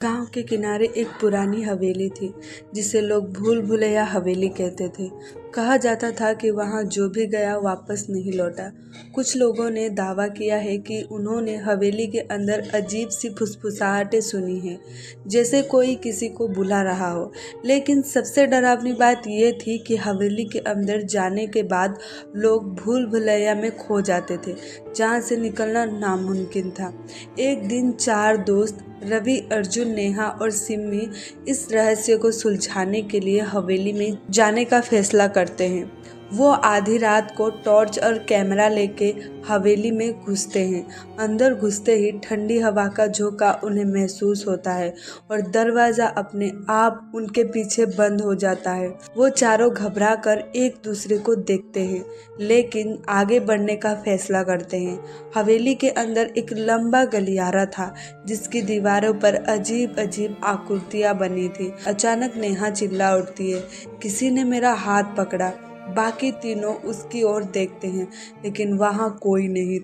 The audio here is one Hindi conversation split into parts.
गांव के किनारे एक पुरानी हवेली थी जिसे लोग भूल भुलैया हवेली कहते थे। कहा जाता था कि वहां जो भी गया वापस नहीं लौटा। कुछ लोगों ने दावा किया है कि उन्होंने हवेली के अंदर अजीब सी फुसफुसाहटें सुनी हैं, जैसे कोई किसी को बुला रहा हो। लेकिन सबसे डरावनी बात यह थी कि हवेली के अंदर जाने के बाद लोग भूल भुलैया में खो जाते थे, जहां से निकलना नामुमकिन था। एक दिन 4 दोस्त रवि, अर्जुन, नेहा और सिमी इस रहस्य को सुलझाने के लिए हवेली में जाने का फैसला करते हैं। वो आधी रात को टॉर्च और कैमरा लेके हवेली में घुसते हैं। अंदर घुसते ही ठंडी हवा का झोंका उन्हें महसूस होता है और दरवाज़ा अपने आप उनके पीछे बंद हो जाता है। वो चारों घबरा कर एक दूसरे को देखते हैं, लेकिन आगे बढ़ने का फैसला करते हैं। हवेली के अंदर एक लंबा गलियारा था जिसकी दीवारों पर अजीब अजीब आकृतियां बनी थी। अचानक नेहा चिल्ला उठती है, किसी ने मेरा हाथ पकड़ा। बाकी तीनों उसकी ओर देखते हैं, लेकिन वहाँ कोई नहीं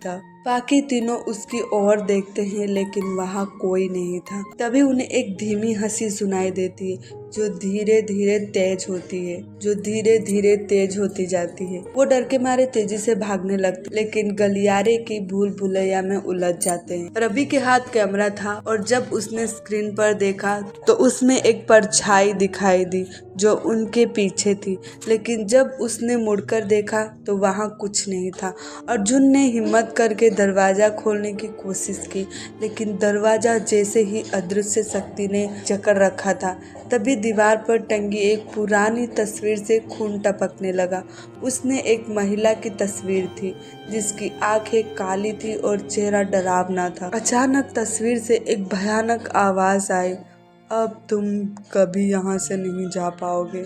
था। तभी उन्हें एक धीमी हंसी सुनाई देती है जो धीरे धीरे तेज होती जाती है। वो डर के मारे तेजी से भागने लगते, लेकिन गलियारे की भूल भुलैया में उलझ जाते हैं। रवि के हाथ कैमरा था और जब उसने स्क्रीन पर देखा तो उसमें एक परछाई दिखाई दी जो उनके पीछे थी, लेकिन जब उसने मुड़कर देखा तो वहाँ कुछ नहीं था। अर्जुन ने हिम्मत करके दरवाजा खोलने की कोशिश की, लेकिन दरवाजा जैसे ही अदृश्य शक्ति ने जकड़ रखा था। तभी दीवार पर टंगी एक पुरानी तस्वीर से खून टपकने लगा। उसने एक महिला की तस्वीर थी जिसकी आंखें काली थी और चेहरा डरावना था। अचानक तस्वीर से एक भयानक आवाज आई, अब तुम कभी यहाँ से नहीं जा पाओगे।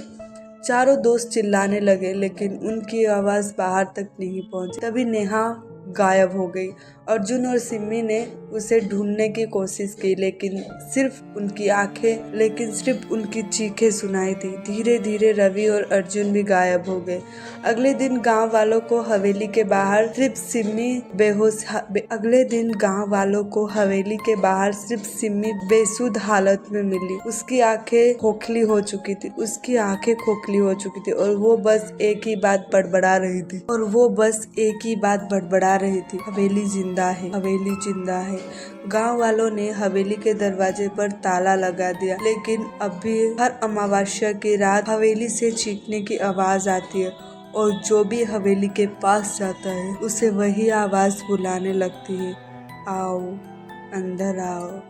चारों दोस्त चिल्लाने लगे, लेकिन उनकी आवाज बाहर तक नहीं पहुंची। तभी नेहा गायब हो गई। अर्जुन और सिमी ने उसे ढूंढने की कोशिश की, लेकिन सिर्फ उनकी चीखें सुनाई दी। धीरे धीरे रवि और अर्जुन भी गायब हो गए। अगले दिन गांव वालों को हवेली के बाहर सिर्फ सिमी बेसुध हालत में मिली। उसकी आंखें खोखली हो चुकी थी और वो बस एक ही बात बड़बड़ा रही थी, हवेली जिंदा है। गांव वालों ने हवेली के दरवाजे पर ताला लगा दिया, लेकिन अब भी हर अमावस्या की रात हवेली से चीखने की आवाज आती है और जो भी हवेली के पास जाता है उसे वही आवाज बुलाने लगती है, आओ, अंदर आओ।